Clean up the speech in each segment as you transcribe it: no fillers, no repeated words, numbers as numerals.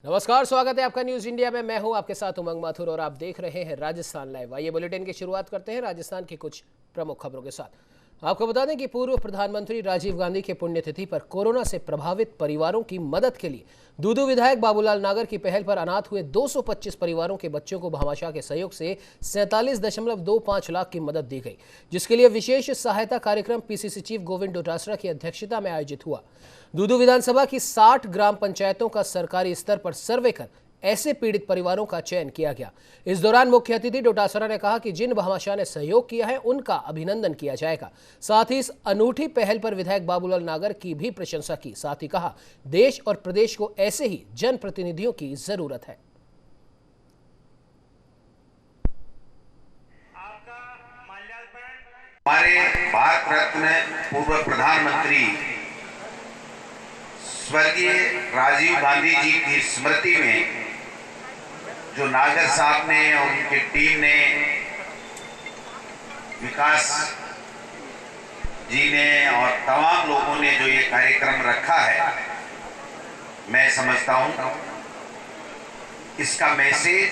नमस्कार, स्वागत है आपका न्यूज इंडिया में। मैं हूं आपके साथ उमंग माथुर और आप देख रहे हैं राजस्थान लाइव। आइए बुलेटिन की शुरुआत करते हैं राजस्थान की कुछ प्रमुख खबरों के साथ। आपको बता दें कि पूर्व प्रधानमंत्री राजीव गांधी के पुण्यतिथि पर कोरोना से प्रभावित परिवारों की मदद के लिए दूदू विधायक बाबूलाल नागर की पहल पर अनाथ हुए 225 परिवारों के बच्चों को भामाशाह के सहयोग से 47.25 लाख की मदद दी गई, जिसके लिए विशेष सहायता कार्यक्रम पीसीसी चीफ गोविंद डोटासरा की अध्यक्षता में आयोजित हुआ। दूदू विधानसभा की 60 ग्राम पंचायतों का सरकारी स्तर पर सर्वे कर ऐसे पीड़ित परिवारों का चयन किया गया। इस दौरान मुख्य अतिथि डोटासरा ने कहा कि जिन भामाशाह ने सहयोग किया है उनका अभिनंदन किया जाएगा। साथ ही इस अनूठी पहल पर विधायक बाबूलाल नागर की भी प्रशंसा की। साथ ही कहा, देश और प्रदेश को ऐसे ही जनप्रतिनिधियों की जरूरत है। हमारे भारत रत्न पूर्व प्रधानमंत्री स्वर्गीय राजीव गांधी जी की स्मृति में जो नागर साहब ने और उनकी टीम ने, विकास जी ने और तमाम लोगों ने जो ये कार्यक्रम रखा है, मैं समझता हूं इसका मैसेज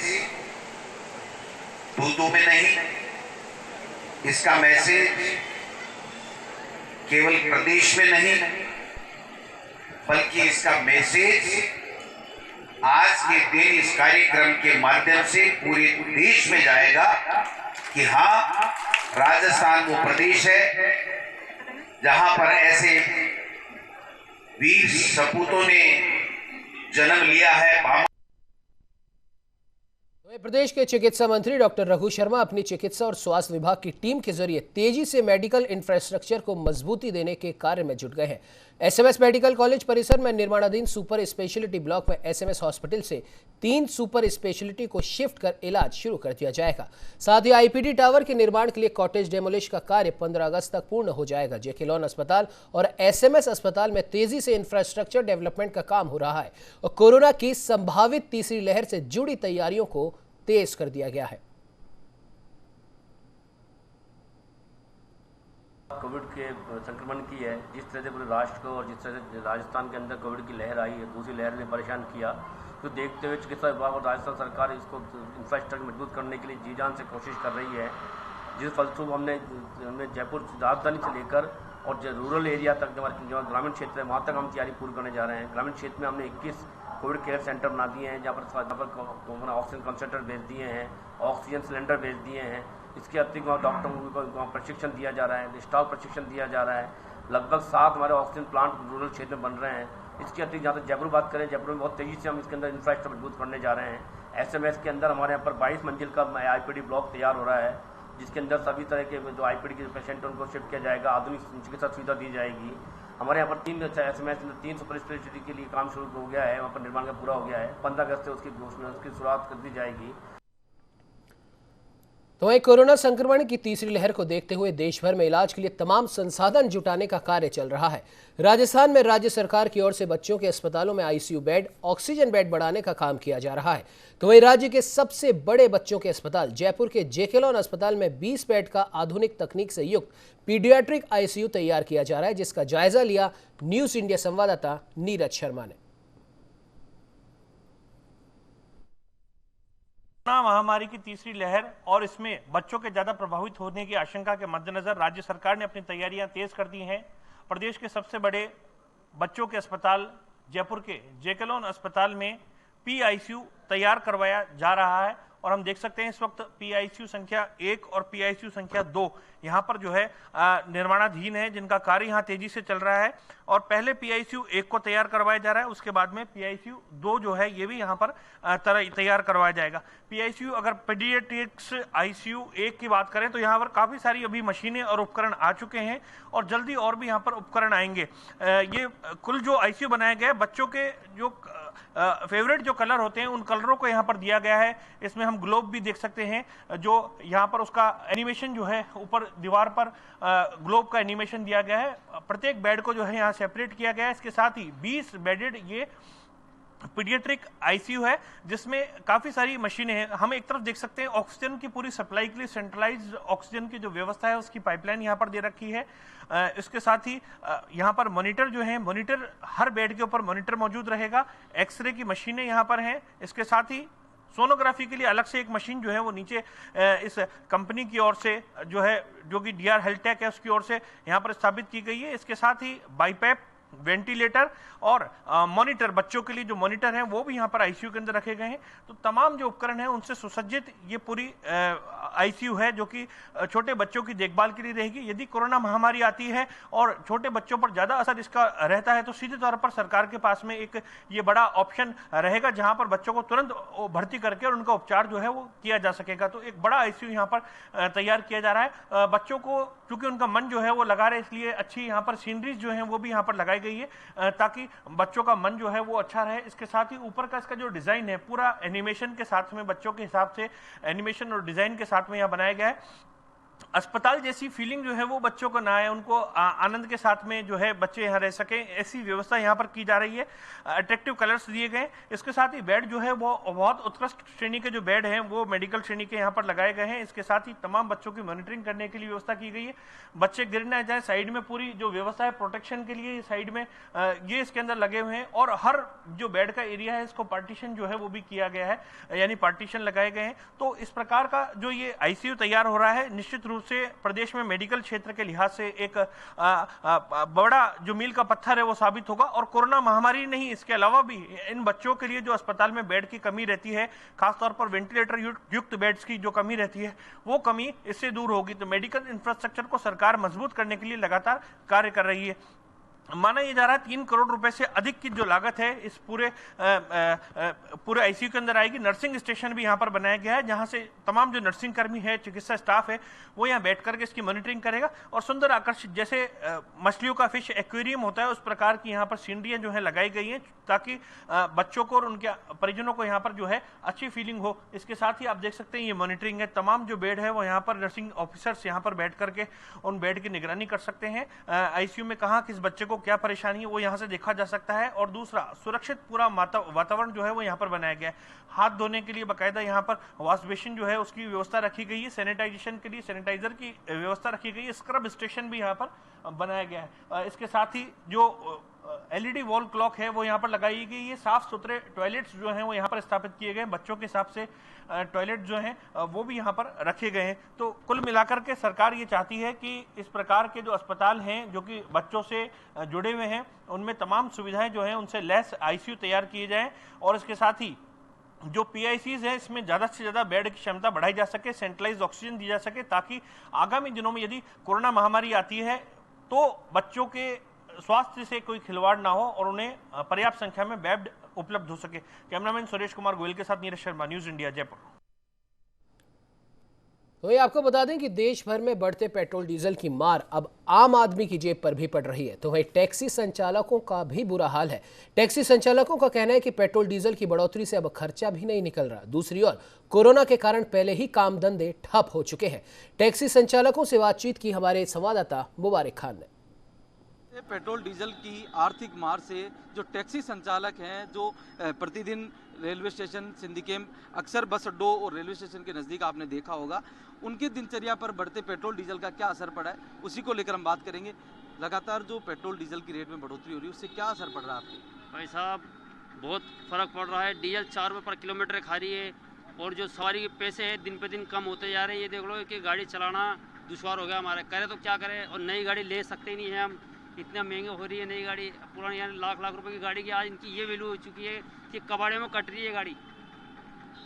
दूदू में नहीं, इसका मैसेज केवल प्रदेश में नहीं, बल्कि इसका मैसेज आज के दिन इस कार्यक्रम के माध्यम से पूरे देश में जाएगा कि हाँ, राजस्थान वो प्रदेश है जहां पर ऐसे वीर सपूतों ने जन्म लिया है। प्रदेश के चिकित्सा मंत्री डॉक्टर रघु शर्मा अपनी चिकित्सा और स्वास्थ्य विभाग की टीम के जरिए तेजी से मेडिकल इंफ्रास्ट्रक्चर को मजबूती देने के कार्य में जुट गए हैं। एसएमएस मेडिकल कॉलेज परिसर में निर्माणाधीन सुपर स्पेशलिटी ब्लॉक में एसएमएस हॉस्पिटल से 3 सुपर स्पेशलिटी को शिफ्ट कर इलाज शुरू कर दिया जाएगा। साथ ही आईपीडी टावर के निर्माण के लिए कॉटेज डेमोलिश का कार्य 15 अगस्त तक पूर्ण हो जाएगा। जेके लॉन अस्पताल और एसएमएस अस्पताल में तेजी से इंफ्रास्ट्रक्चर डेवलपमेंट का काम हो रहा है और कोरोना की संभावित तीसरी लहर से जुड़ी तैयारियों को तेज कर दिया गया है। कोविड के संक्रमण की है, जिस तरह से पूरे राष्ट्र को और जिस तरह से राजस्थान के अंदर कोविड की लहर आई है, दूसरी लहर ने परेशान किया, तो देखते हुए चिकित्सा विभाग और राजस्थान सरकार इसको इंफ्रास्ट्रक्चर मजबूत करने के लिए जी जान से कोशिश कर रही है। जिस फलस्वरूप हमने जयपुर राजधानी से लेकर और जो रूरल एरिया तक, जो ग्रामीण क्षेत्र है, वहाँ तक हम तैयारी पूरी करने जा रहे हैं। ग्रामीण क्षेत्र में हमने 21 कोविड केयर सेंटर बना दिए हैं, जहाँ पर ऑक्सीजन कंसंट्रेटर भेज दिए हैं, ऑक्सीजन सिलेंडर भेज दिए हैं। इसके अतिरिक्त वहाँ डॉक्टरों को वहाँ प्रशिक्षण दिया जा रहा है, स्टाफ प्रशिक्षण दिया जा रहा है। लगभग 7 हमारे ऑक्सीजन प्लांट रूरल क्षेत्र में बन रहे हैं। इसके अतिरिक्त जहाँ तक जयपुर बात करें, जयपुर में बहुत तेज़ी से हम इसके अंदर इंफ्रास्ट्रक्चर मजबूत करने जा रहे हैं। एसएमएस के अंदर हमारे यहाँ पर 22 मंजिल का आईपीडी ब्लॉक तैयार हो रहा है, जिसके अंदर सभी तरह के जो आईपीडी के पेशेंट हैं उनको शिफ्ट किया जाएगा, आधुनिक चिकित्सा सुविधा दी जाएगी। हमारे यहाँ पर 3 एसएमएस 3 सुपर स्पेशलिटी के लिए काम शुरू हो गया है, वहाँ पर निर्माण का पूरा हो गया है। 15 अगस्त से उसकी शुरुआत कर दी जाएगी। तो वहीं कोरोना संक्रमण की तीसरी लहर को देखते हुए देश भर में इलाज के लिए तमाम संसाधन जुटाने का कार्य चल रहा है। राजस्थान में राज्य सरकार की ओर से बच्चों के अस्पतालों में आईसीयू बेड, ऑक्सीजन बेड बढ़ाने का काम किया जा रहा है। तो वहीं राज्य के सबसे बड़े बच्चों के अस्पताल जयपुर के जेके लॉन अस्पताल में 20 बेड का आधुनिक तकनीक से युक्त पीडियाट्रिक आईसीयू तैयार किया जा रहा है, जिसका जायजा लिया न्यूज इंडिया संवाददाता नीरज शर्मा ने। कोरोना महामारी की तीसरी लहर और इसमें बच्चों के ज्यादा प्रभावित होने की आशंका के मद्देनजर राज्य सरकार ने अपनी तैयारियां तेज कर दी हैं। प्रदेश के सबसे बड़े बच्चों के अस्पताल जयपुर के जेके लॉन अस्पताल में पीआईसीयू तैयार करवाया जा रहा है और हम देख सकते हैं इस वक्त पीआईसीयू संख्या 1 और पीआईसीयू संख्या 2 यहाँ पर जो है निर्माणाधीन है, जिनका कार्य यहाँ तेजी से चल रहा है। और पहले पीआईसीयू 1 को तैयार करवाया जा रहा है, उसके बाद में पीआईसीयू 2 जो है ये भी यहाँ पर तैयार करवाया जाएगा। पीआईसीयू अगर पीडियाट्रिक्स आईसीयू 1 की बात करें तो यहाँ पर काफ़ी सारी अभी मशीनें और उपकरण आ चुके हैं और जल्दी और भी यहाँ पर उपकरण आएंगे। ये कुल जो आईसीयू बनाया गया है, बच्चों के जो फेवरेट जो कलर होते हैं उन कलरों को यहाँ पर दिया गया है। इसमें हम ग्लोब भी देख सकते हैं, जो यहाँ पर उसका एनिमेशन जो है ऊपर दीवार पर ग्लोब का एनिमेशन दिया गया है। प्रत्येक बेड को जो है यहाँ सेपरेट किया गया है। इसके साथ ही 20 बेडेड ये पीडियाट्रिक आईसीयू है जिसमें काफ़ी सारी मशीनें हैं। हम एक तरफ देख सकते हैं ऑक्सीजन की पूरी सप्लाई के लिए सेंट्रलाइज्ड ऑक्सीजन की जो व्यवस्था है उसकी पाइपलाइन यहाँ पर दे रखी है। इसके साथ ही यहाँ पर मॉनिटर जो है, मॉनिटर हर बेड के ऊपर मॉनिटर मौजूद रहेगा। एक्सरे की मशीनें यहाँ पर हैं। इसके साथ ही सोनोग्राफी के लिए अलग से एक मशीन जो है वो नीचे इस कंपनी की ओर से जो है, जो कि DR हेल्थटेक है, उसकी ओर से यहाँ पर स्थापित की गई है। इसके साथ ही बाईपैप, वेंटिलेटर और मॉनिटर, बच्चों के लिए जो मॉनिटर हैं वो भी यहाँ पर आईसीयू के अंदर रखे गए हैं। तो तमाम जो उपकरण हैं उनसे सुसज्जित ये पूरी आईसीयू है जो कि छोटे बच्चों की देखभाल के लिए रहेगी। यदि कोरोना महामारी आती है और छोटे बच्चों पर ज़्यादा असर इसका रहता है तो सीधे तौर पर सरकार के पास में एक ये बड़ा ऑप्शन रहेगा जहाँ पर बच्चों को तुरंत भर्ती करके और उनका उपचार जो है वो किया जा सकेगा। तो एक बड़ा आईसीयू यहाँ पर तैयार किया जा रहा है। बच्चों को चूंकि उनका मन जो है वो लगा रहे, इसलिए अच्छी यहाँ पर सीनरीज जो है वो भी यहाँ पर लगाई गई है ताकि बच्चों का मन जो है वो अच्छा रहे। इसके साथ ही ऊपर का इसका जो डिजाइन है पूरा एनिमेशन के साथ में, बच्चों के हिसाब से एनिमेशन और डिजाइन के साथ में यहाँ बनाया गया है। अस्पताल जैसी फीलिंग जो है वो बच्चों को ना आए, उनको आनंद के साथ में जो है बच्चे यहाँ रह सकें, ऐसी व्यवस्था यहाँ पर की जा रही है। अट्रैक्टिव कलर्स दिए गए। इसके साथ ही बेड जो है वो बहुत उत्कृष्ट श्रेणी के जो बेड हैं वो मेडिकल श्रेणी के यहाँ पर लगाए गए हैं। इसके साथ ही तमाम बच्चों की मॉनिटरिंग करने के लिए व्यवस्था की गई है। बच्चे गिर ना जाए, साइड में पूरी जो व्यवस्था है प्रोटेक्शन के लिए साइड में ये इसके अंदर लगे हुए हैं। और हर जो बेड का एरिया है इसको पार्टीशन जो है वो भी किया गया है, यानी पार्टीशन लगाए गए हैं। तो इस प्रकार का जो ये आईसीयू तैयार हो रहा है निश्चित रूप से प्रदेश में मेडिकल क्षेत्र के लिहाज से एक बड़ा जो मील का पत्थर है वो साबित होगा। और कोरोना महामारी नहीं, इसके अलावा भी इन बच्चों के लिए जो अस्पताल में बेड की कमी रहती है, खासतौर पर वेंटिलेटर युक्त बेड्स की जो कमी रहती है वो कमी इससे दूर होगी। तो मेडिकल इंफ्रास्ट्रक्चर को सरकार मजबूत करने के लिए लगातार कार्य कर रही है। माना यह जा रहा है 3 करोड़ रुपए से अधिक की जो लागत है इस पूरे आईसीयू के अंदर आएगी। नर्सिंग स्टेशन भी यहाँ पर बनाया गया है जहाँ से तमाम जो नर्सिंग कर्मी है, चिकित्सा स्टाफ है, वो यहाँ बैठ करके इसकी मॉनिटरिंग करेगा। और सुंदर आकर्षित जैसे मछलियों का फिश एक्वेरियम होता है उस प्रकार की यहाँ पर सीनरियाँ जो है लगाई गई हैं ताकि बच्चों को और उनके परिजनों को यहाँ पर जो है अच्छी फीलिंग हो। इसके साथ ही आप देख सकते हैं ये मॉनिटरिंग है। तमाम जो बेड है वो यहाँ पर नर्सिंग ऑफिसर्स यहाँ पर बैठ करके उन बेड की निगरानी कर सकते हैं। आईसीयू में कहाँ किस बच्चे को क्या परेशानी है वो यहाँ से देखा जा सकता है। और दूसरा, सुरक्षित पूरा वातावरण जो है वो यहाँ पर बनाया गया है। हाथ धोने के लिए बाकायदा यहाँ पर वॉश बेसिन जो है उसकी व्यवस्था रखी गई है। सैनिटाइजेशन के लिए सैनिटाइजर की व्यवस्था रखी गई है। स्क्रब स्टेशन भी यहाँ पर बनाया गया है। इसके साथ ही जो LED वॉल क्लॉक है वो यहाँ पर लगाई गई है। साफ सुथरे टॉयलेट्स जो हैं वो यहाँ पर स्थापित किए गए। बच्चों के हिसाब से टॉयलेट जो हैं वो भी यहाँ पर रखे गए हैं। तो कुल मिलाकर के सरकार ये चाहती है कि इस प्रकार के जो अस्पताल हैं जो कि बच्चों से जुड़े हुए हैं उनमें तमाम सुविधाएं जो हैं उनसे लैस आईसीयू तैयार किए जाएं। और इसके साथ ही जो PICs है इसमें ज़्यादा से ज़्यादा बेड की क्षमता बढ़ाई जा सके, सेंट्रलाइज ऑक्सीजन दी जा सके ताकि आगामी दिनों में यदि कोरोना महामारी आती है तो बच्चों के स्वास्थ्य से कोई खिलवाड़ ना हो और उन्हें पर्याप्त संख्या में बेड उपलब्ध हो सके। कैमरामैन सुरेश कुमार गोयल के साथ नीरज शर्मा, न्यूज़ इंडिया, जयपुर। तो ये आपको बता दें कि देश भर में बढ़ते पेट्रोल डीजल की मार अब आम आदमी की जेब पर भी पड़ रही है। तो वहीं टैक्सी संचालकों का भी बुरा हाल है। टैक्सी संचालकों का कहना है कि पेट्रोल डीजल की बढ़ोतरी से अब खर्चा भी नहीं निकल रहा। दूसरी ओर कोरोना के कारण पहले ही काम धंधे ठप हो चुके हैं। टैक्सी संचालकों से बातचीत की हमारे संवाददाता मुबारक खान ने। पेट्रोल डीजल की आर्थिक मार से जो टैक्सी संचालक हैं, जो प्रतिदिन रेलवे स्टेशन, सिंधी कैंप, अक्सर बस अड्डों और रेलवे स्टेशन के नज़दीक आपने देखा होगा, उनकी दिनचर्या पर बढ़ते पेट्रोल डीजल का क्या असर पड़ा है उसी को लेकर हम बात करेंगे। लगातार जो पेट्रोल डीजल की रेट में बढ़ोतरी हो रही है उससे क्या असर पड़ रहा है आपको? भाई साहब, बहुत फ़र्क पड़ रहा है। डीजल 4 रुपये पर किलोमीटर खा रही है और जो सवारी के पैसे हैं दिन पे दिन कम होते जा रहे हैं। ये देख लो कि गाड़ी चलाना दुश्वार हो गया हमारे, करें तो क्या करें। और नई गाड़ी ले सकते ही नहीं है हम, इतना महंगे हो रही है नई गाड़ी। पुरानी यानी लाख रुपए की गाड़ी की आज इनकी ये वैल्यू हो चुकी है कि कबाड़े में कट रही है गाड़ी।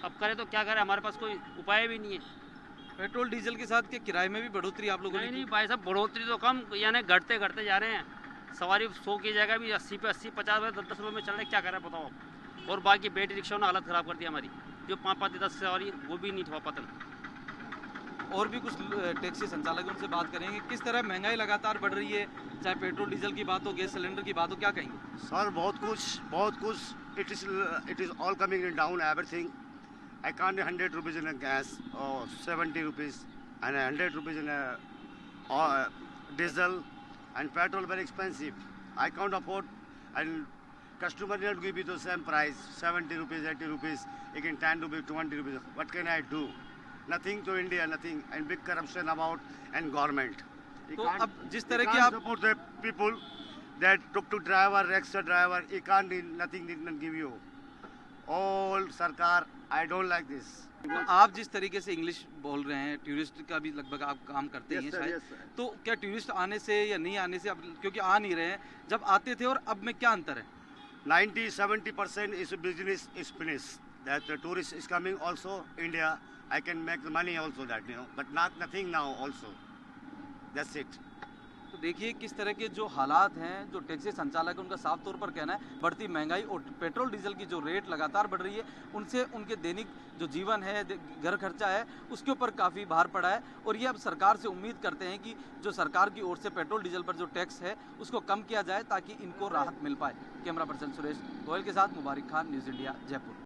अब करें तो क्या करें, हमारे पास कोई उपाय भी नहीं है। पेट्रोल डीजल के साथ के किराए में भी बढ़ोतरी आप लोगों ने? नहीं भाई साहब, बढ़ोतरी तो कम, यानी घटते जा रहे हैं। सवारी 100 की जगह भी 80 पे 80, 50 रुपये, 10 रुपये में चल रहे, क्या करें बताओ आप। और बाकी बैटरी रिक्शा ने हालत ख़राब कर दी हमारी, जो 5-5, 10 सवारी वो भी नहीं ठोका पतन। और भी कुछ टैक्सी संचालक उनसे बात करेंगे। किस तरह महंगाई लगातार बढ़ रही है, चाहे पेट्रोल डीजल की बात हो, गैस सिलेंडर की बात हो, क्या कहेंगे? सर बहुत कुछ it is all coming in down everything. I can't 100 rupees in a gas or 70 rupees and 100 rupees in a diesel and petrol very expensive. I can't afford and customer not give you the same price, 70 rupees, 80 rupees, again 10 rupees, 20 rupees. What can I do? Nothing to India, nothing, and big corruption about and government. तो अब जिस तरह की आप support the people that tuk-tuk driver, extra driver, he can't nothing didn't give you. All Sarkar, I don't like this. आप जिस तरीके से इंग्लिश बोल रहे हैं, टूरिस्ट का भी लगभग आप काम करते Yes, हैं sir, शायद, yes, sir. तो क्या टूरिस्ट आने से या नहीं आने से, अब क्योंकि आ नहीं रहे हैं, जब आते थे और अब में क्या अंतर है? 90-70% is business is finished. That the tourist is coming also India. I can make the money also that, but nothing now also. That's it. तो देखिए किस तरह के जो हालात हैं, जो टैक्सी संचालक है उनका साफ तौर पर कहना है बढ़ती महंगाई और पेट्रोल डीजल की जो रेट लगातार बढ़ रही है, उनसे उनके दैनिक जो जीवन है, घर खर्चा है, उसके ऊपर काफ़ी भार पड़ा है। और ये अब सरकार से उम्मीद करते हैं कि जो सरकार की ओर से पेट्रोल डीजल पर जो टैक्स है उसको कम किया जाए ताकि इनको राहत मिल पाए। कैमरा पर्सन सुरेश गोयल के साथ मुबारक खान, न्यूज़ इंडिया, जयपुर।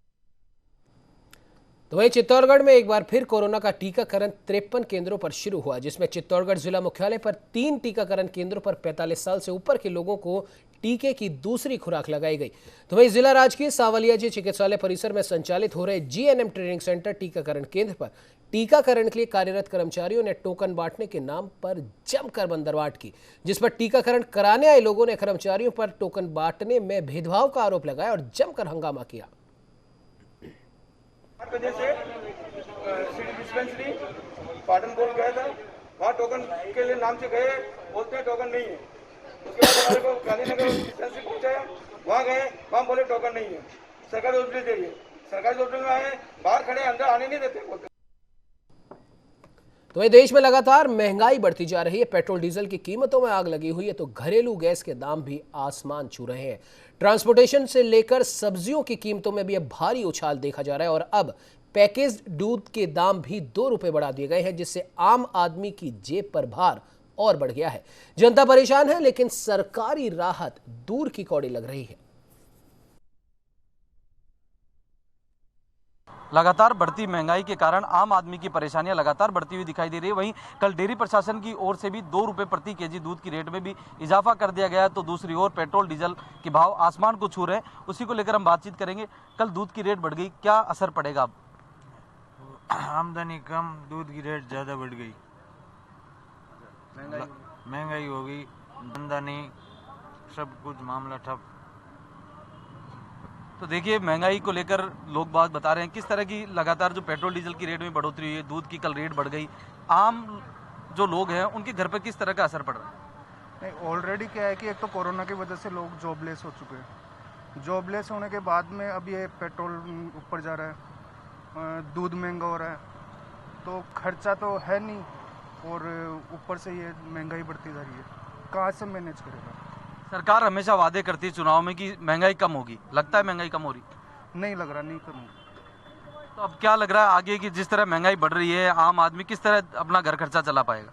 तो वहीं चित्तौड़गढ़ में एक बार फिर कोरोना का टीकाकरण 53 केंद्रों पर शुरू हुआ, जिसमें चित्तौड़गढ़ जिला मुख्यालय पर 3 टीकाकरण केंद्रों पर 45 साल से ऊपर के लोगों को टीके की दूसरी खुराक लगाई गई। तो वहीं जिला राजकीय सांवलिया जी चिकित्सालय परिसर में संचालित हो रहे जीएनएम ट्रेनिंग सेंटर टीकाकरण केंद्र पर टीकाकरण के लिए कार्यरत कर्मचारियों ने टोकन बांटने के नाम पर जमकर बंदरवाट की, जिस पर टीकाकरण कराने आए लोगों ने कर्मचारियों पर टोकन बांटने में भेदभाव का आरोप लगाया और जमकर हंगामा किया। वजह से सिटी डिस्पेंसरी पाटन बोल गया था, वहाँ टोकन के लिए नाम से गए, बोलते हैं टोकन नहीं है। उसके बाद हमारे को गांधीनगर डिस्पेंसरी पहुँचाया, वहाँ गए, वहाँ बोले टोकन नहीं है, सरकारी हॉस्पिटल दे दिए। सरकारी हॉस्पिटल में आए, बाहर खड़े, अंदर आने नहीं देते बोलते। तो वही देश में लगातार महंगाई बढ़ती जा रही है, पेट्रोल डीजल की कीमतों में आग लगी हुई है, तो घरेलू गैस के दाम भी आसमान छू रहे हैं। ट्रांसपोर्टेशन से लेकर सब्जियों की कीमतों में भी अब भारी उछाल देखा जा रहा है और अब पैकेज्ड दूध के दाम भी 2 रुपए बढ़ा दिए गए हैं, जिससे आम आदमी की जेब पर भार और बढ़ गया है। जनता परेशान है, लेकिन सरकारी राहत दूर की कौड़ी लग रही है। लगातार बढ़ती महंगाई के कारण आम आदमी की परेशानियां लगातार बढ़ती हुई दिखाई दे रही है। वहीं कल डेयरी प्रशासन की ओर से भी 2 रुपए प्रति केजी दूध की रेट में भी इजाफा कर दिया गया है, तो दूसरी ओर पेट्रोल डीजल के भाव आसमान को छू रहे हैं। उसी को लेकर हम बातचीत करेंगे। कल दूध की रेट बढ़ गई, क्या असर पड़ेगा अब? आमदनी कम, दूध की रेट ज़्यादा बढ़ गई, महंगाई हो गई, धंधा नहीं, सब कुछ मामला ठप। तो देखिए महंगाई को लेकर लोग बात बता रहे हैं, किस तरह की लगातार जो पेट्रोल डीजल की रेट में बढ़ोतरी हुई है, दूध की कल रेट बढ़ गई, आम जो लोग हैं उनके घर पर किस तरह का असर पड़ रहा है? नहीं, ऑलरेडी क्या है कि एक तो कोरोना की वजह से लोग जॉबलेस हो चुके हैं। जॉबलेस होने के बाद में अब ये पेट्रोल ऊपर जा रहा है, दूध महंगा हो रहा है, तो खर्चा तो है नहीं और ऊपर से ये महंगाई बढ़ती जा रही है, कहाँ से मैनेज करेगा? सरकार हमेशा वादे करती है चुनाव में कि महंगाई कम होगी, लगता है महंगाई कम हो रही? नहीं लग रहा, नहीं कम होगी। तो अब क्या लग रहा है आगे की जिस तरह महंगाई बढ़ रही है, आम आदमी किस तरह अपना घर खर्चा चला पाएगा?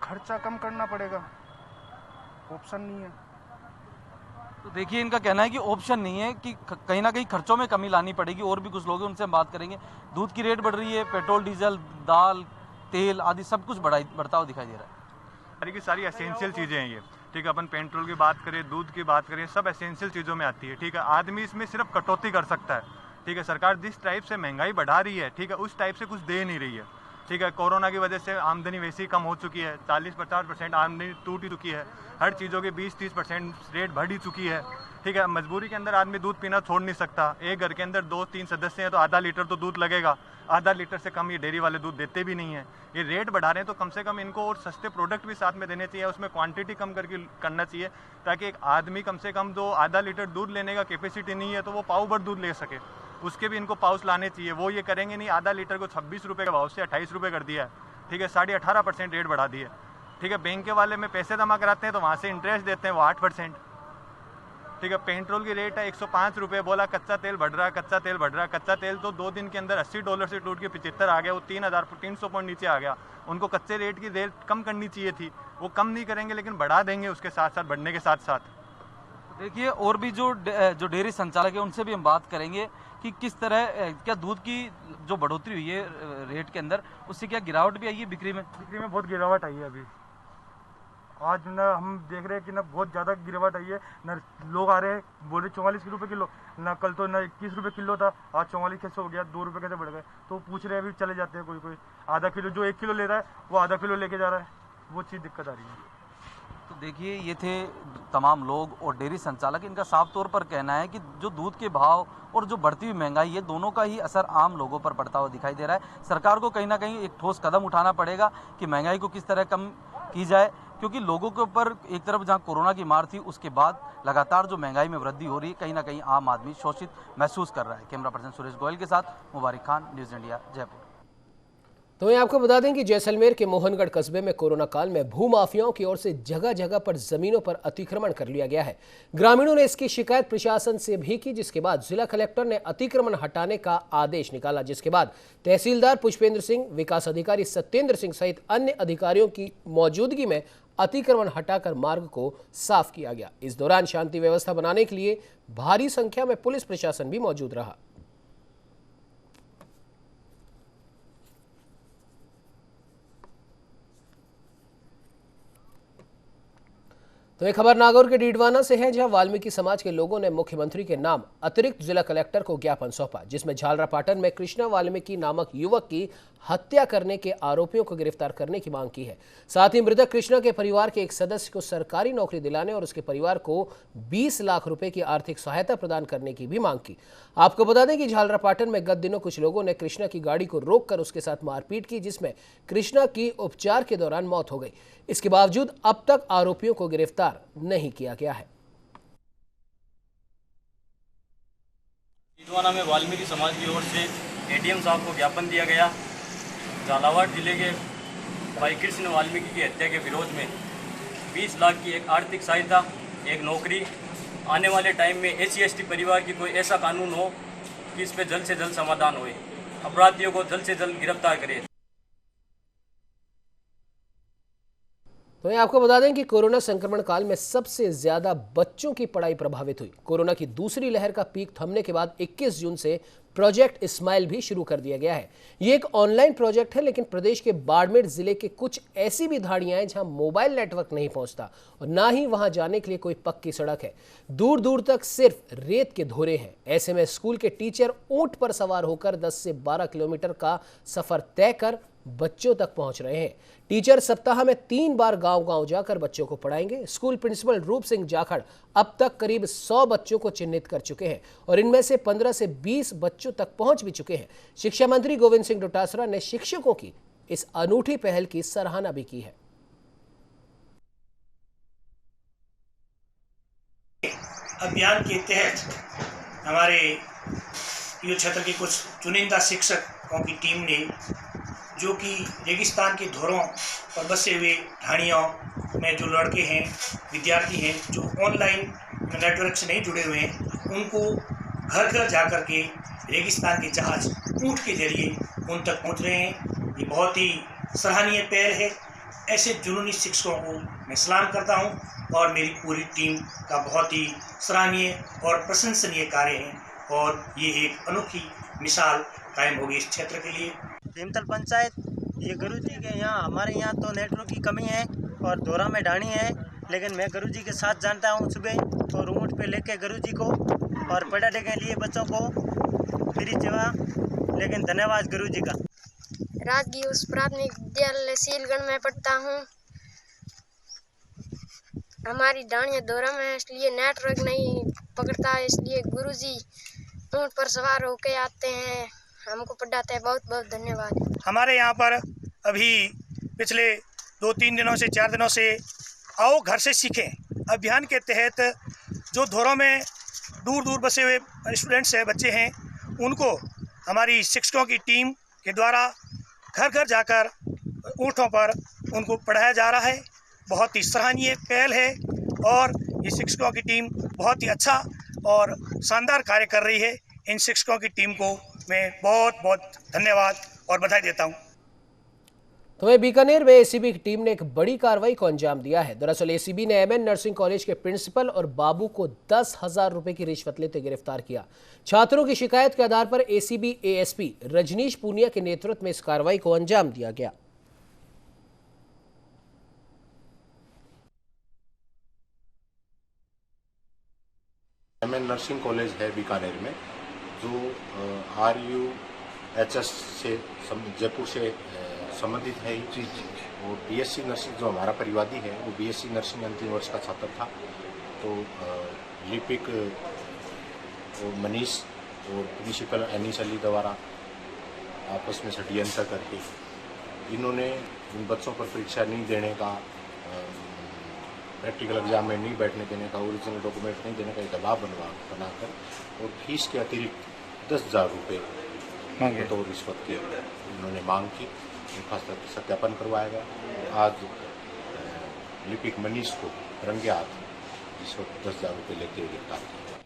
खर्चा कम करना पड़ेगा, ऑप्शन नहीं है। तो देखिए इनका कहना है कि ऑप्शन नहीं है, कि कहीं ना कहीं खर्चों में कमी लानी पड़ेगी। और भी कुछ लोग हैं, उनसे हम बात करेंगे। दूध की रेट बढ़ रही है, पेट्रोल डीजल, दाल, तेल आदि सब कुछ बढ़ता हुआ दिखाई दे रहा है। सारी की सारी एसेंशियल चीज़ें हैं ये, ठीक है। अपन पेट्रोल की बात करें, दूध की बात करें, सब एसेंशियल चीज़ों में आती है, ठीक है। आदमी इसमें सिर्फ कटौती कर सकता है, ठीक है। सरकार जिस टाइप से महंगाई बढ़ा रही है, ठीक है, उस टाइप से कुछ दे नहीं रही है, ठीक है। कोरोना की वजह से आमदनी वैसे ही कम हो चुकी है, 40-50% आमदनी टूट ही चुकी है, हर चीज़ों की 20-30% रेट बढ़ ही चुकी है, ठीक है। मजबूरी के अंदर आदमी दूध पीना छोड़ नहीं सकता। एक घर के अंदर 2-3 सदस्य हैं तो आधा लीटर तो दूध लगेगा, आधा लीटर से कम ये डेयरी वाले दूध देते भी नहीं है। ये रेट बढ़ा रहे हैं तो कम से कम इनको और सस्ते प्रोडक्ट भी साथ में देने चाहिए, उसमें क्वांटिटी कम करके करना चाहिए, ताकि एक आदमी कम से कम जो आधा लीटर दूध लेने का कैपेसिटी नहीं है तो वो पाव भर दूध ले सके, उसके भी इनको पाउच लाने चाहिए। वो ये करेंगे नहीं, आधा लीटर को 26 रुपये के भाव से 28 रुपये कर दिया है, ठीक है। 18.5% रेट बढ़ा दिए, ठीक है। बैंक के वाले में पैसे जमा कराते हैं तो वहाँ से इंटरेस्ट देते हैं वो 8%, ठीक है। पेट्रोल की रेट है 105 रुपये, बोला कच्चा तेल बढ़ रहा है, कच्चा तेल बढ़ रहा है। कच्चा तेल तो 2 दिन के अंदर $80 से टूट के 75 आ गया, वो 3,300 पॉइंट नीचे आ गया। उनको कच्चे रेट की रेट कम करनी चाहिए थी, वो कम नहीं करेंगे लेकिन बढ़ा देंगे उसके साथ साथ, बढ़ने के साथ साथ। देखिए और भी जो डेयरी संचालक है उनसे भी हम बात करेंगे कि किस तरह क्या दूध की जो बढ़ोतरी हुई है रेट के अंदर, उससे क्या गिरावट भी आई है बिक्री में? बिक्री में बहुत गिरावट आई है अभी, आज ना हम देख रहे हैं कि ना बहुत ज़्यादा गिरावट आई है ना। लोग आ रहे हैं बोल रहे 44 रुपये किलो ना, कल तो ना 21 रुपये किलो था, आज 44 कैसे हो गया, 2 रुपये कैसे बढ़ गए। तो पूछ रहे हैं, अभी चले जाते हैं कोई कोई आधा किलो, जो 1 किलो ले रहा है वो आधा किलो लेके जा रहा है, वो चीज़ दिक्कत आ रही है। तो देखिए ये थे तमाम लोग और डेयरी संचालक। इनका साफ तौर पर कहना है कि जो दूध के भाव और जो बढ़ती हुई महंगाई है, दोनों का ही असर आम लोगों पर पड़ता हुआ दिखाई दे रहा है। सरकार को कहीं ना कहीं एक ठोस कदम उठाना पड़ेगा कि महंगाई को किस तरह कम की जाए, क्योंकि लोगों के ऊपर एक तरफ जहां कोरोना की मार थी, उसके बाद लगातार जो महंगाई में वृद्धि हो रही है, कहीं ना कहीं आम आदमी शोषित महसूस कर रहा है। कैमरा पर्सन सुरेश गोयल के साथ मुबारक खान, न्यूज़ इंडिया, जयपुर। तो मैं आपको बता दें कि जैसलमेर के मोहनगढ़ कस्बे में कोरोना काल में भूमाफियाओं की ओर से जगह जगह पर जमीनों पर अतिक्रमण कर लिया गया है। ग्रामीणों ने इसकी शिकायत प्रशासन से भी की, जिसके बाद जिला कलेक्टर ने अतिक्रमण हटाने का आदेश निकाला, जिसके बाद तहसीलदार पुष्पेंद्र सिंह, विकास अधिकारी सत्येंद्र सिंह सहित अन्य अधिकारियों की मौजूदगी में अतिक्रमण हटाकर मार्ग को साफ किया गया। इस दौरान शांति व्यवस्था बनाने के लिए भारी संख्या में पुलिस प्रशासन भी मौजूद रहा। तो एक खबर नागौर के डीडवाना से है, जहां वाल्मीकि समाज के लोगों ने मुख्यमंत्री के नाम अतिरिक्त जिला कलेक्टर को ज्ञापन सौंपा, जिसमें झालरापाटन में कृष्णा वाल्मीकि नामक युवक की हत्या करने के आरोपियों को गिरफ्तार करने की मांग की है। साथ ही मृतक कृष्णा के परिवार के एक सदस्य को सरकारी नौकरी दिलाने और उसके परिवार को 20 लाख रुपए की आर्थिक सहायता प्रदान करने की भी मांग की। आपको बता दें कि झालरापाटन में गत दिनों कुछ लोगों ने कृष्णा की गाड़ी को रोककर उसके साथ मारपीट की, जिसमें कृष्णा की उपचार के दौरान मौत हो गई। इसके बावजूद अब तक आरोपियों को गिरफ्तार नहीं किया गया है। डीडवाना में वाल्मीकि समाज की ओर से एडीएम साहब को ज्ञापन दिया गया। झालावाड़ जिले के भाई कृष्ण वाल्मीकि की हत्या के विरोध में 20 लाख की एक आर्थिक सहायता, एक नौकरी, आने वाले टाइम में SC/ST परिवार की कोई ऐसा कानून हो कि इस पर जल्द से जल्द समाधान होए, अपराधियों को जल्द से जल्द गिरफ्तार करे। तो मैं आपको बता दें कि कोरोना संक्रमण काल में सबसे ज्यादा बच्चों की पढ़ाई प्रभावित हुई। कोरोना की दूसरी लहर का पीक थमने के बाद 21 जून से प्रोजेक्ट स्माइल भी शुरू कर दिया गया है। ये एक ऑनलाइन प्रोजेक्ट है, लेकिन प्रदेश के बाड़मेर जिले के कुछ ऐसी भी धाड़ियां हैं जहां मोबाइल नेटवर्क नहीं पहुंचता और ना ही वहां जाने के लिए कोई पक्की सड़क है। दूर दूर तक सिर्फ रेत के धोरे हैं। ऐसे में स्कूल के टीचर ऊंट पर सवार होकर 10 से 12 किलोमीटर का सफर तय कर बच्चों तक पहुंच रहे हैं। टीचर सप्ताह में 3 बार गांव-गांव जाकर बच्चों को पढ़ाएंगे। स्कूल प्रिंसिपल रूप सिंह जाखड़ अब तक करीब 100 बच्चों को चिन्हित कर चुके हैं और इनमें से 15 से 20 बच्चों तक पहुंच भी चुके हैं। शिक्षा मंत्री गोविंद सिंह डोटासरा ने शिक्षकों की इस अनूठी पहल की सराहना भी की है। अभियान के तहत हमारे युवा क्षेत्र के कुछ चुनिंदा शिक्षकों की टीम ने, जो कि रेगिस्तान के धोरों पर बसे हुए ढाणियों में जो लड़के हैं, विद्यार्थी हैं, जो ऑनलाइन नेटवर्क से नहीं जुड़े हुए हैं, उनको घर घर जा कर के रेगिस्तान के जहाज ऊँट के जरिए उन तक पहुंच रहे हैं। ये बहुत ही सराहनीय पहल है। ऐसे जुनूनी शिक्षकों को मैं सलाम करता हूं और मेरी पूरी टीम का बहुत ही सराहनीय और प्रशंसनीय कार्य है और ये एक अनोखी मिसाल कायम होगी इस क्षेत्र के लिए। भीमतल पंचायत, ये गुरुजी के यहाँ, हमारे यहाँ तो नेटवर्क की कमी है और दोरा में ढाणी है, लेकिन मैं गुरुजी के साथ जानता हूँ सुबह और ऊँट पे लेके गुरुजी को और पढ़ाने के लिए बच्चों को फ्री सेवा। लेकिन धन्यवाद गुरुजी का। राजकीय उच्च प्राथमिक विद्यालय सीलगढ़ में पढ़ता हूँ। हमारी ढाणियाँ दोरा में, इसलिए नेटवर्क नहीं पकड़ता है, इसलिए गुरुजी ऊँट पर सवार होके आते हैं, हमको पढ़ाते हैं। बहुत बहुत धन्यवाद। हमारे यहाँ पर अभी पिछले 2-3 दिनों से 4 दिनों से आओ घर से सीखें अभियान के तहत जो धोरों में दूर दूर बसे हुए स्टूडेंट्स हैं, बच्चे हैं, उनको हमारी शिक्षकों की टीम के द्वारा घर घर जाकर ऊँटों पर उनको पढ़ाया जा रहा है। बहुत ही सराहनीय पहल है और ये शिक्षकों की टीम बहुत ही अच्छा और शानदार कार्य कर रही है। इन शिक्षकों की टीम को मैं बहुत बहुत धन्यवाद और बधाई देता हूँ। तो वहीं बीकानेर में एसीबी की टीम ने एक बड़ी कार्रवाई को अंजाम दिया है। दरअसल एसीबी ने एमएन नर्सिंग कॉलेज के प्रिंसिपल और बाबू को 10,000 रुपए की रिश्वत लेते गिरफ्तार किया। छात्रों की शिकायत के आधार पर एसीबी एएसपी रजनीश पूनिया के नेतृत्व में इस कार्रवाई को अंजाम दिया गया। नर्सिंग कॉलेज है बीकानेर में, जो RUHS से जयपुर से संबंधित है। और BSc नर्सिंग जो हमारा परिवादी है वो BSc नर्सिंग अंतिम वर्ष का छात्र था। तो लिपिक और मनीष और प्रिंसिपल एनिस अली द्वारा आपस में षड्यंत्र करके इन्होंने इन बच्चों पर परीक्षा नहीं देने का, प्रैक्टिकल एग्जाम में नहीं बैठने देने का, ओरिजिनल डॉक्यूमेंट नहीं देने का दबाव बनाकर और फीस के अतिरिक्त 10,000 रुपये तो रिश्वत की इन्होंने मांग की। उनका सत्यापन करवाया गया। आज लिपिक मनीष को रंगे हाथ रिश्वत 10,000 रुपये लेते हुए गिरफ्तार किया।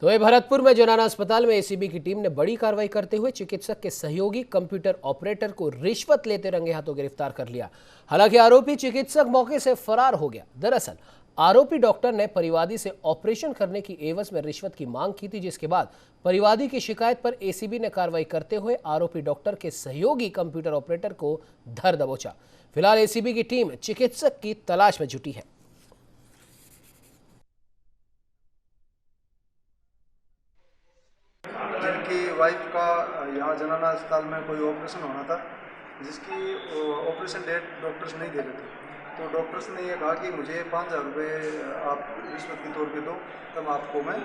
तो वहीं भरतपुर में जोनाना अस्पताल में एसीबी की टीम ने बड़ी कार्रवाई करते हुए चिकित्सक के सहयोगी कंप्यूटर ऑपरेटर को रिश्वत लेते रंगे हाथों गिरफ्तार कर लिया। हालांकि आरोपी चिकित्सक मौके से फरार हो गया। दरअसल आरोपी डॉक्टर ने परिवादी से ऑपरेशन करने की एवज में रिश्वत की मांग की थी, जिसके बाद परिवादी की शिकायत पर एसीबी ने कार्रवाई करते हुए आरोपी डॉक्टर के सहयोगी कंप्यूटर ऑपरेटर को धर दबोचा। फिलहाल एसीबी की टीम चिकित्सक की तलाश में जुटी है। जिनकी वाइफ का यहाँ जोनाना अस्पताल में कोई ऑपरेशन होना था, जिसकी ऑपरेशन डेट डॉक्टर्स नहीं दे रहे थे, तो डॉक्टर्स ने ये कहा कि मुझे 5,000 रुपये आप रिश्वत के तौर पे दो, तब आपको मैं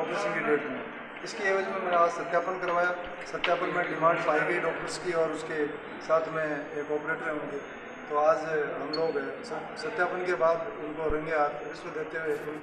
ऑपरेशन की डेट दूँ। इसकी एवज में मैंने आज सत्यापन करवाया। सत्यापन में डिमांड पाई गई डॉक्टर्स की और उसके साथ में एक ऑपरेटर है उनके। तो आज हम लोग सत्यापन के बाद उनको रंगे हाथ रिश्वत देते हुए।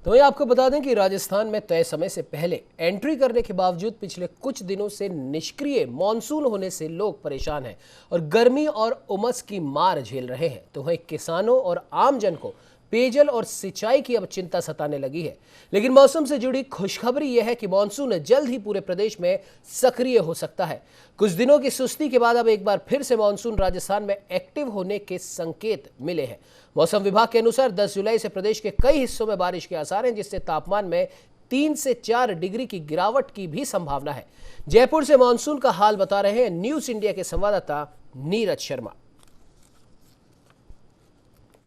तो ये आपको बता दें कि राजस्थान में तय समय से पहले एंट्री करने के बावजूद पिछले कुछ दिनों से निष्क्रिय मॉनसून होने से लोग परेशान हैं और गर्मी और उमस की मार झेल रहे हैं। तो वहीं किसानों और आमजन को पेयजल और सिंचाई की अब चिंता सताने लगी है। लेकिन मौसम से जुड़ी खुशखबरी यह है कि मॉनसून जल्द ही पूरे प्रदेश में सक्रिय हो सकता है। कुछ दिनों की सुस्ती के बाद अब एक बार फिर से मॉनसून राजस्थान में एक्टिव होने के संकेत मिले हैं। मौसम विभाग के अनुसार 10 जुलाई से प्रदेश के कई हिस्सों में बारिश के आसार हैं, जिससे तापमान में 3 से 4 डिग्री की गिरावट की भी संभावना है। जयपुर से मॉनसून का हाल बता रहे हैं न्यूज इंडिया के संवाददाता नीरज शर्मा।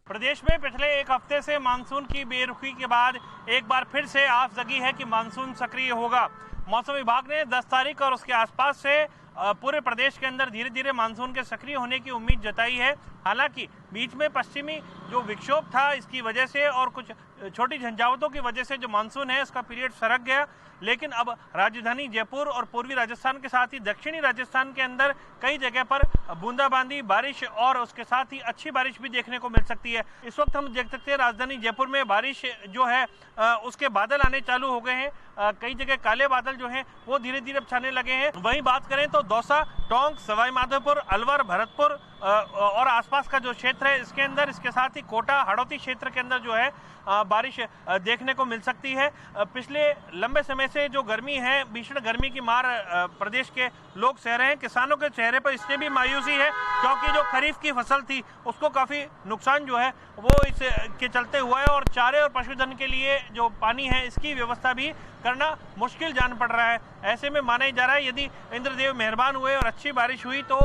प्रदेश में पिछले एक हफ्ते से मानसून की बेरुखी के बाद एक बार फिर से आस जगी है कि मानसून सक्रिय होगा। मौसम विभाग ने 10 तारीख और उसके आसपास से पूरे प्रदेश के अंदर धीरे धीरे मानसून के सक्रिय होने की उम्मीद जताई है। हालांकि बीच में पश्चिमी जो विक्षोभ था इसकी वजह से और कुछ छोटी झंझावतों की वजह से जो मानसून है उसका पीरियड सरक गया। लेकिन अब राजधानी जयपुर और पूर्वी राजस्थान के साथ ही दक्षिणी राजस्थान के अंदर कई जगह पर बूंदाबांदी बारिश और उसके साथ ही अच्छी बारिश भी देखने को मिल सकती है। इस वक्त हम देख सकते हैं राजधानी जयपुर में बारिश जो है उसके बादल आने चालू हो गए हैं। कई जगह काले बादल जो हैं वो धीरे धीरे छाने लगे हैं। वहीं बात करें तो दौसा, टोंक, सवाई माधोपुर, अलवर, भरतपुर और आसपास का जो क्षेत्र है इसके अंदर, इसके साथ ही कोटा, हड़ौती क्षेत्र के अंदर जो है बारिश देखने को मिल सकती है। पिछले लंबे समय से जो गर्मी है, भीषण गर्मी की मार प्रदेश के लोग सह रहे हैं। किसानों के चेहरे पर इससे भी मायूसी है क्योंकि जो खरीफ की फसल थी उसको काफ़ी नुकसान जो है वो इसके चलते हुआ है और चारे और पशुधन के लिए जो पानी है इसकी व्यवस्था भी करना मुश्किल जान पड़ रहा है। ऐसे में माना जा रहा है यदि इंद्रदेव मेहरबान हुए और अच्छी बारिश हुई तो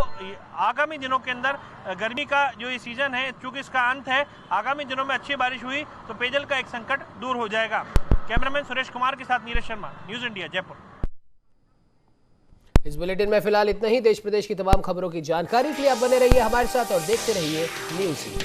आगामी दिनों के अंदर गर्मी का जो ये सीजन है, चूंकि इसका अंत है, आगामी दिनों में अच्छी बारिश हुई तो पेयजल का एक संकट दूर हो जाएगा। कैमरामैन सुरेश कुमार के साथ नीरज शर्मा, न्यूज इंडिया, जयपुर। इस बुलेटिन में फिलहाल इतना ही। देश प्रदेश की तमाम खबरों की जानकारी के लिए आप बने रहिए हमारे साथ और देखते रहिए न्यूज इंडिया।